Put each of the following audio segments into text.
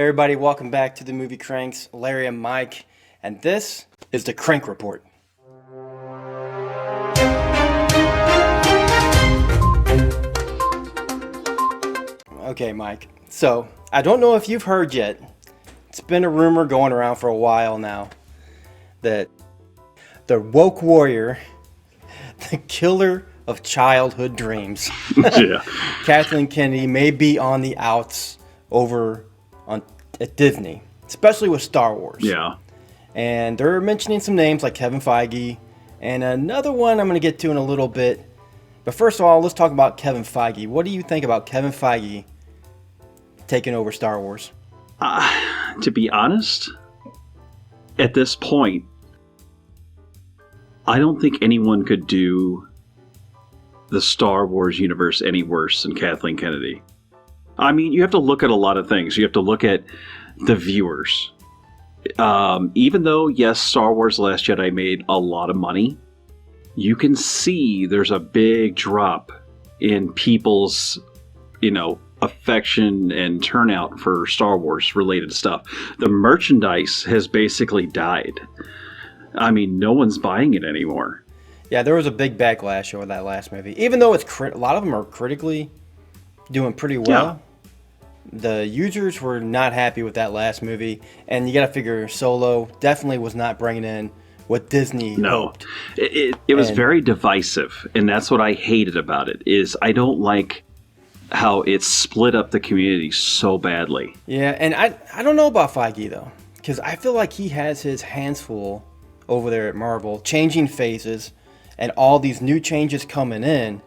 Everybody, welcome back to the Movie Cranks. Larry and Mike, and this is the Crank Report. Okay, Mike. So, I don't know if you've heard yet. It's been a rumor going around for a while now that the woke warrior, the killer of childhood dreams, Kathleen Kennedy may be on the outs over at Disney, especially with Star Wars. Yeah. And they're mentioning some names like Kevin Feige and another one I'm going to get to in a little bit. But first of all, let's talk about Kevin Feige. What do you think about Kevin Feige taking over Star Wars? To be honest, at this point, I don't think anyone could do the Star Wars universe any worse than Kathleen Kennedy. I mean, you have to look at a lot of things. You have to look at the viewers. Even though, yes, Star Wars The Last Jedi made a lot of money, you can see there's a big drop in people's, affection and turnout for Star Wars related stuff. The merchandise has basically died. I mean, no one's buying it anymore. Yeah, there was a big backlash over that last movie. Even though it's a lot of them are critically doing pretty well. Yeah. The users were not happy with that last movie, and you got to figure Solo definitely was not bringing in what Disney hoped. It was very divisive, and that's what I hated about it. Is I don't like how it split up the community so badly. Yeah, and I don't know about Feige though, because I feel like he has his hands full over there at Marvel, changing phases, and all these new changes coming in.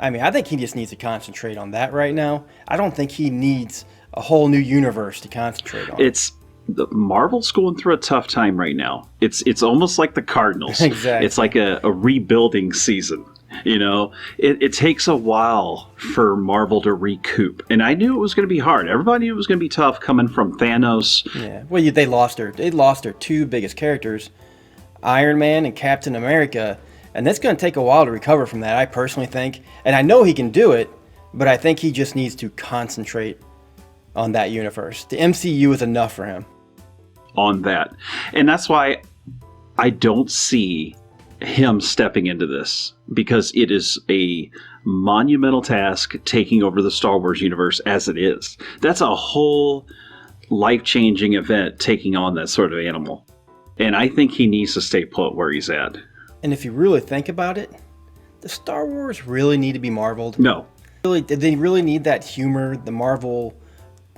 I mean, I think he just needs to concentrate on that right now. I don't think he needs a whole new universe to concentrate on. Marvel's going through a tough time right now. It's almost like the Cardinals. Exactly. It's like a rebuilding season. It takes a while for Marvel to recoup. And I knew it was going to be hard. Everybody knew it was going to be tough coming from Thanos. Yeah. Well, they lost their two biggest characters, Iron Man and Captain America. And that's going to take a while to recover from that, I personally think. And I know he can do it, but I think he just needs to concentrate on that universe. The MCU is enough for him. On that. And that's why I don't see him stepping into this, because it is a monumental task taking over the Star Wars universe as it is. That's a whole life-changing event, taking on that sort of animal. And I think he needs to stay put where he's at. And if you really think about it, does Star Wars really need to be Marveled? No. Did they really need that humor, the Marvel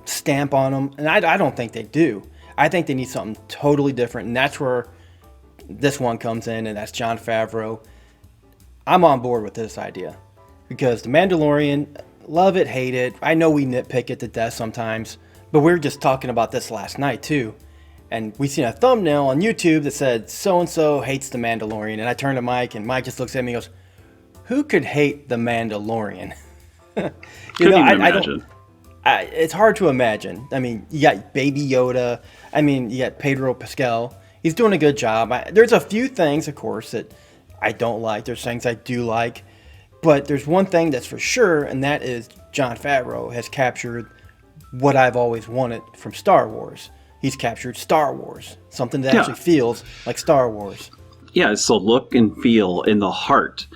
stamp on them? And I don't think they do. I think they need something totally different, and that's where this one comes in, and that's Jon Favreau. I'm on board with this idea because The Mandalorian, love it, hate it. I know we nitpick it to death sometimes, but we were just talking about this last night too. And we seen a thumbnail on YouTube that said, so-and-so hates The Mandalorian. And I turned to Mike, and Mike just looks at me and goes, who could hate The Mandalorian? Imagine. It's hard to imagine. I mean, you got Baby Yoda. I mean, you got Pedro Pascal. He's doing a good job. There's a few things, of course, that I don't like. There's things I do like. But there's one thing that's for sure, and that is Jon Favreau has captured what I've always wanted from Star Wars. He's captured Star Wars, something that actually feels like Star Wars. Yeah, it's the look and feel in the heart.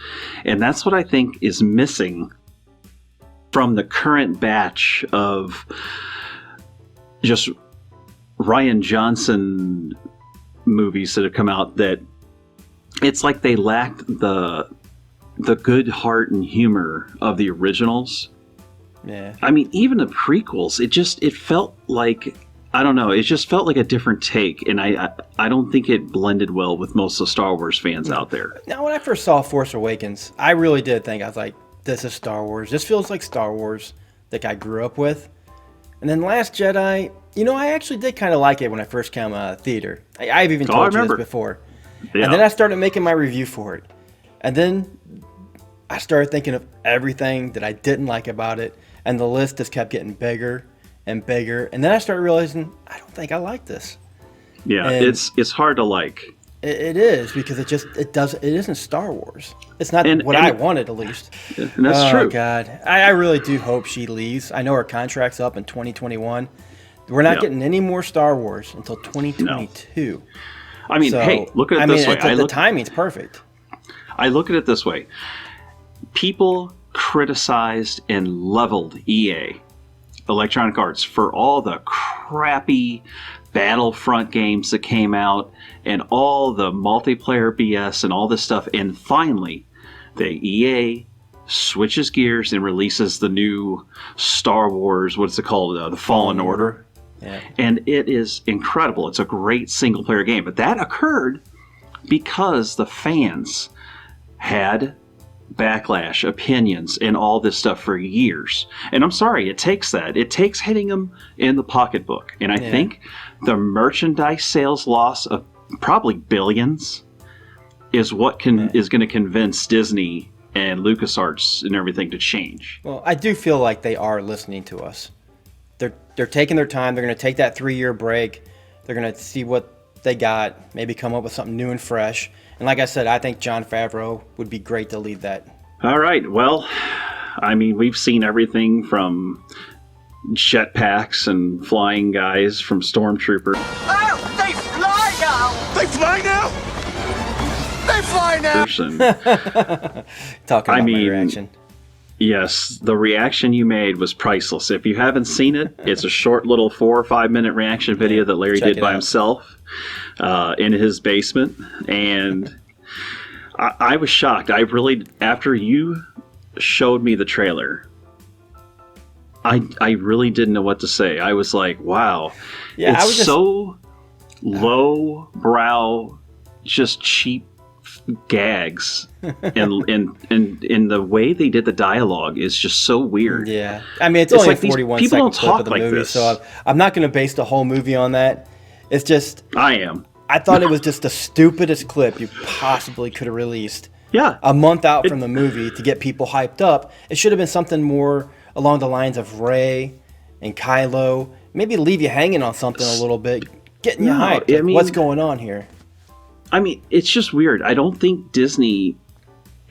And that's what I think is missing from the current batch of just Rian Johnson movies that have come out, that it's like they lacked the good heart and humor of the originals. Yeah. I mean, even the prequels, it felt like, I don't know. It just felt like a different take, and I don't think it blended well with most of the Star Wars fans out there. Now, when I first saw Force Awakens, I really did think, I was like, this is Star Wars. This feels like Star Wars that I grew up with. And then Last Jedi, I actually did kind of like it when I first came out of the theater. I've even told you this before. Yeah. And then I started making my review for it. And then I started thinking of everything that I didn't like about it, and the list just kept getting bigger and bigger, and then I started realizing I don't think I like this. Yeah, and it's hard to like. It is, because it isn't Star Wars. It's not what I wanted, at least. And that's true. Oh God, I really do hope she leaves. I know her contract's up in 2021. We're not Yeah. getting any more Star Wars until 2022. I mean, So, hey, look at it this way. The timing's perfect. I look at it this way. People criticized and leveled EA, Electronic Arts, for all the crappy Battlefront games that came out and all the multiplayer BS and all this stuff. And finally, the EA switches gears and releases the new Star Wars, what's it called? The Fallen Order. Yeah. And it is incredible. It's a great single-player game. But that occurred because the fans had backlash, opinions, and all this stuff for years. And I'm sorry, it takes that. It takes hitting them in the pocketbook. And I think the merchandise sales loss of probably billions is what is going to convince Disney and LucasArts and everything to change. Well, I do feel like they are listening to us. They're taking their time. They're going to take that 3-year break. They're going to see what they got, maybe come up with something new and fresh. And like I said, I think Jon Favreau would be great to lead that. All right. Well, I mean, we've seen everything from jetpacks and flying guys from Stormtrooper. Oh, they fly now! They fly now? They fly now! Talking about my reaction. Yes, the reaction you made was priceless. If you haven't seen it, it's a short little 4 or 5 minute reaction video that Larry did by himself in his basement. And I was shocked. I really, after you showed me the trailer, I really didn't know what to say. I was like, wow. Yeah, it's so low brow, just cheap gags, and the way they did the dialogue is just so weird. Yeah, I mean, it's only like a 41 people second don't clip talk of the like movie, this. so I'm not going to base the whole movie on that. It's just I thought it was just the stupidest clip you possibly could have released. Yeah, a month out from the movie to get people hyped up. It should have been something more along the lines of Rey and Kylo. Maybe leave you hanging on something a little bit, getting you hyped. Like, what's going on here? I mean, it's just weird. I don't think Disney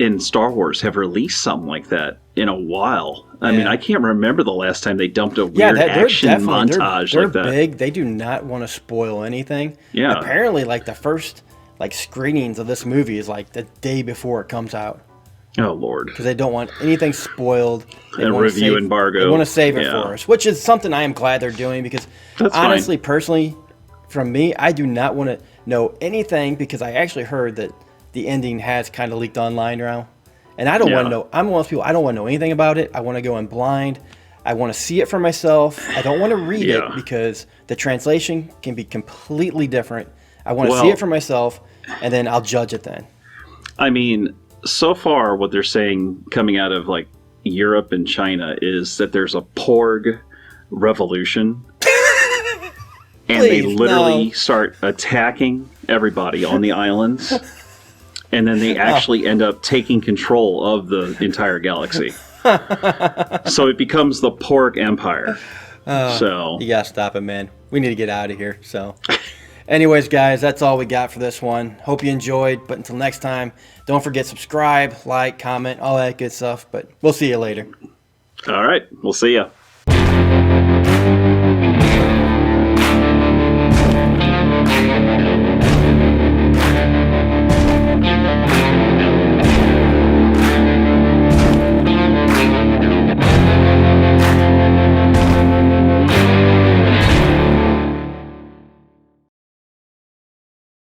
and Star Wars have released something like that in a while. I mean, I can't remember the last time they dumped a weird action montage they're like that. Big. They do not want to spoil anything. Yeah. Apparently, like the first screenings of this movie is like the day before it comes out. Oh Lord! Because they don't want anything spoiled. A review embargo. They want to save it for us, which is something I am glad they're doing. Because honestly, personally, from me, I do not want to know anything because I actually heard that the ending has kind of leaked online now, and I don't want to know. I'm one of those people. I don't want to know anything about it. I want to go in blind. I want to see it for myself. I don't want to read it because the translation can be completely different. I want to see it for myself, and then I'll judge it then. I mean, so far, what they're saying coming out of like Europe and China is that there's a Porg revolution. And they literally start attacking everybody on the islands. And then they actually end up taking control of the entire galaxy. So it becomes the Porg Empire. So you gotta stop it, man. We need to get out of here. So anyways, guys, that's all we got for this one. Hope you enjoyed. But until next time, don't forget subscribe, like, comment, all that good stuff. But we'll see you later. All right. We'll see ya.